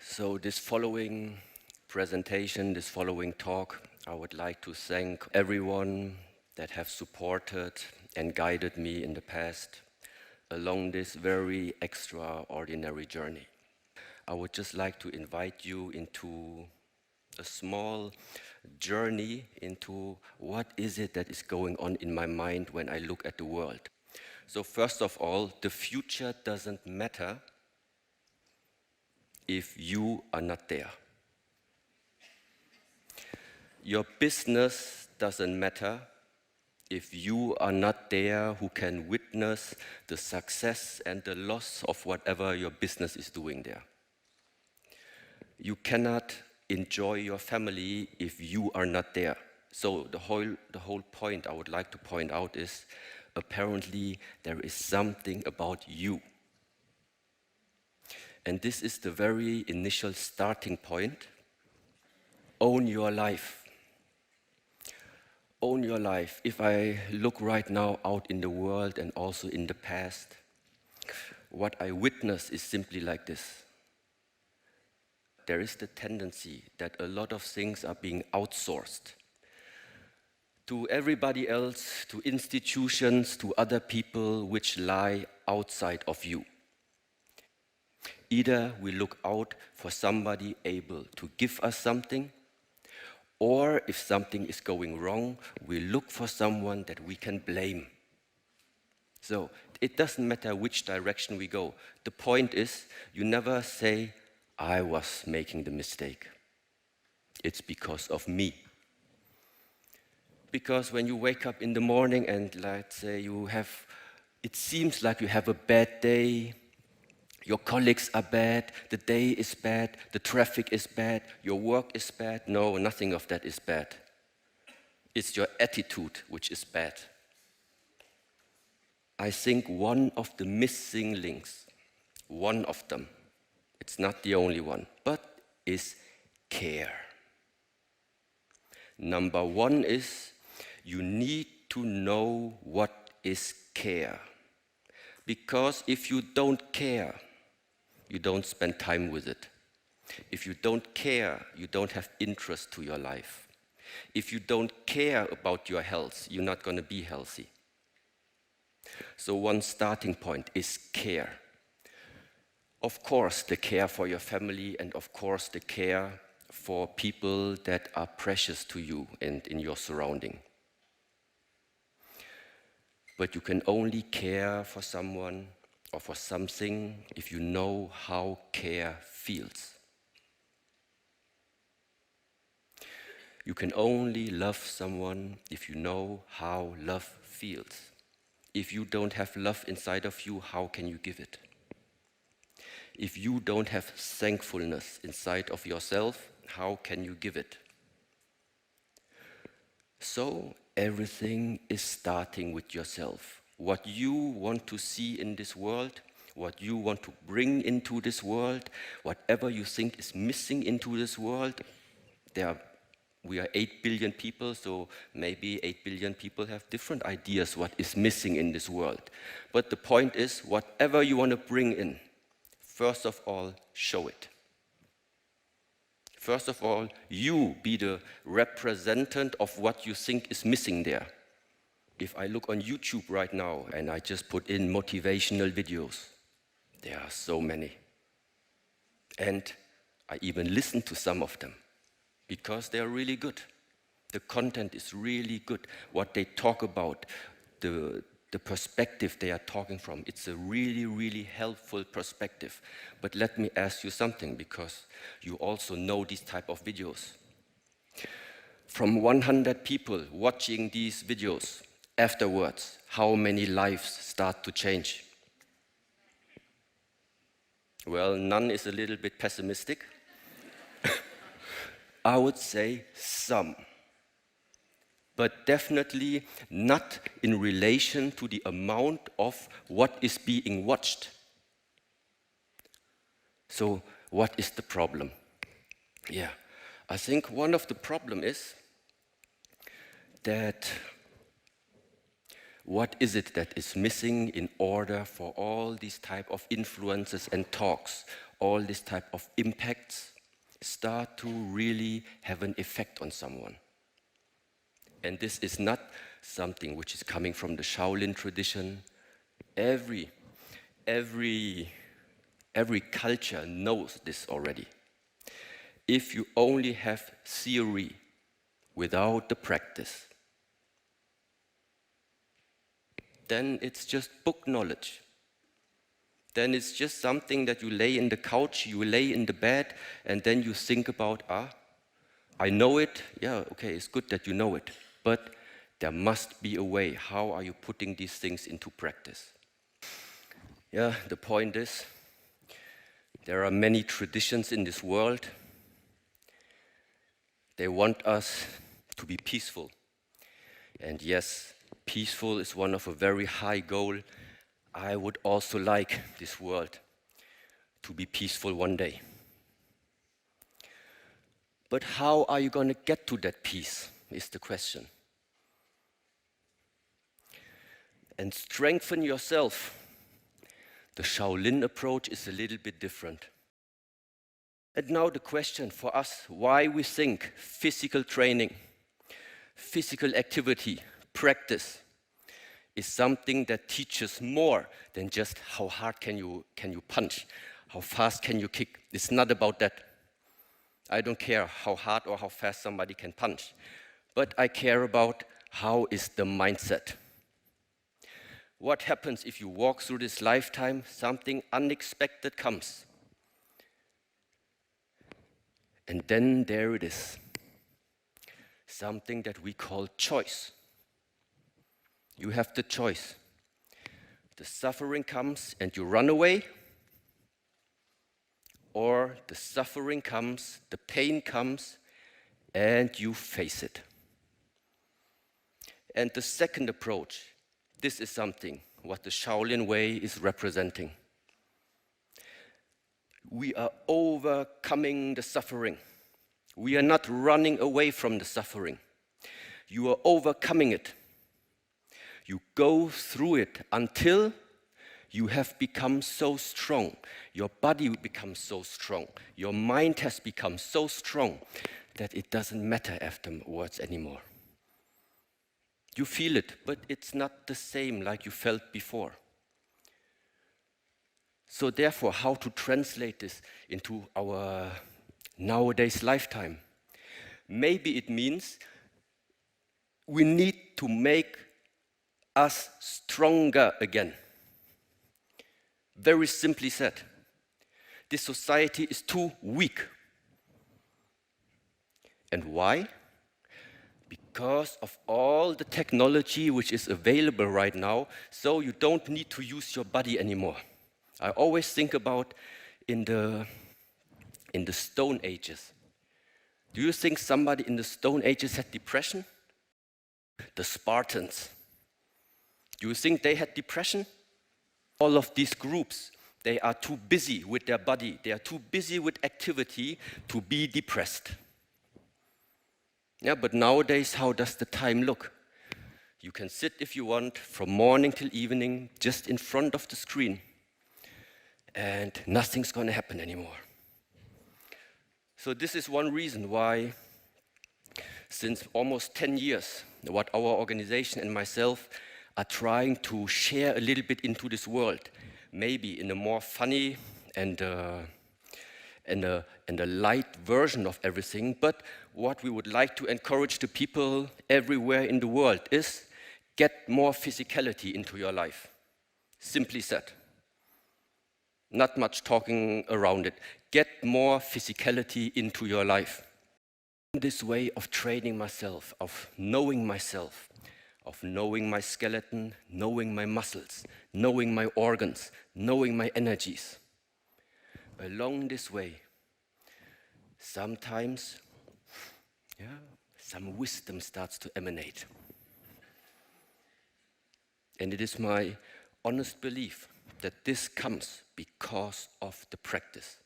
So this following presentation, this following talk, I would like to thank everyone that have supported and guided me in the past along this very extraordinary journey. I would just like to invite you into a small journey into what is it that is going on in my mind when I look at the world. So first of all, the future doesn't matter if you are not there. Your business doesn't matter if you are not there who can witness the success and the loss of whatever your business is doing there. You cannot enjoy your family if you are not there. So the whole point I would like to point out is apparently there is something about you. And this is the very initial starting point. Own your life. Own your life. If I look right now out in the world and also in the past, what I witness is simply like this. There is the tendency that a lot of things are being outsourced to everybody else, to institutions, to other people which lie outside of you. Either we look out for somebody able to give us something, or if something is going wrong, we look for someone that we can blame. So it doesn't matter which direction we go. The point is, you never say, I was making the mistake. It's because of me. Because when you wake up in the morning and let's say it seems like you have a bad day, your colleagues are bad, the day is bad, the traffic is bad, your work is bad. No, nothing of that is bad. It's your attitude which is bad. I think one of the missing links, one of them, it's not the only one, but is care. Number one is you need to know what is care. Because if you don't care, you don't spend time with it. If you don't care, you don't have interest to your life. If you don't care about your health, you're not going to be healthy. So one starting point is care. Of course, the care for your family and of course the care for people that are precious to you and in your surrounding. But you can only care for someone or for something if you know how care feels. You can only love someone if you know how love feels. If you don't have love inside of you, how can you give it? If you don't have thankfulness inside of yourself, how can you give it? So everything is starting with yourself. What you want to see in this world, what you want to bring into this world, whatever you think is missing into this world, we are 8 billion people, so maybe 8 billion people have different ideas what is missing in this world. But the point is, whatever you want to bring in, first of all, show it. First of all, you be the representative of what you think is missing there. If I look on YouTube right now and I just put in motivational videos, there are so many. And I even listen to some of them because they are really good. The content is really good. What they talk about, the perspective they are talking from, it's a really, really helpful perspective. But let me ask you something, because you also know these type of videos. From 100 people watching these videos, afterwards, how many lives start to change? Well, none is a little bit pessimistic. I would say some. But definitely not in relation to the amount of what is being watched. So what is the problem? Yeah, I think one of the problem is that what is it that is missing in order for all these type of influences and talks all this type of impacts start to really have an effect on someone. And this is not something which is coming from the Shaolin tradition. Every culture knows this already. If you only have theory without the practice, then it's just book knowledge. Then it's just something that you lay in the couch, you lay in the bed, and then you think about, I know it. Yeah, okay, it's good that you know it. But there must be a way. How are you putting these things into practice? Yeah, the point is, there are many traditions in this world. They want us to be peaceful. And yes, peaceful is one of a very high goal. I would also like this world to be peaceful one day. But how are you going to get to that peace is the question. And strengthen yourself. The Shaolin approach is a little bit different. And now the question for us, why we think physical training, physical activity, practice is something that teaches more than just how hard can you punch, how fast can you kick. It's not about that. I don't care how hard or how fast somebody can punch, but I care about how is the mindset. What happens if you walk through this lifetime, something unexpected comes? And then there it is, something that we call choice. You have the choice. The suffering comes and you run away, or the suffering comes, the pain comes, and you face it. And the second approach, this is something what the Shaolin way is representing. We are overcoming the suffering. We are not running away from the suffering. You are overcoming it. You go through it until you have become so strong. Your body becomes so strong. Your mind has become so strong that it doesn't matter afterwards anymore. You feel it, but it's not the same like you felt before. So therefore, how to translate this into our nowadays lifetime? Maybe it means we need to make us stronger again. Very simply said, this society is too weak. And why? Because of all the technology which is available right now, so you don't need to use your body anymore. I always think about in the Stone Ages. Do you think somebody in the Stone Ages had depression? The Spartans. Do you think they had depression? All of these groups, they are too busy with their body. They are too busy with activity to be depressed. Yeah, but nowadays, how does the time look? You can sit if you want from morning till evening just in front of the screen, and nothing's going to happen anymore. So this is one reason why, since almost 10 years, what our organization and myself are trying to share a little bit into this world, maybe in a more funny and a light version of everything. But what we would like to encourage the people everywhere in the world is get more physicality into your life. Simply said. Not much talking around it. Get more physicality into your life. This way of training myself, of knowing myself, of knowing my skeleton, knowing my muscles, knowing my organs, knowing my energies. Along this way, sometimes, some wisdom starts to emanate. And it is my honest belief that this comes because of the practice.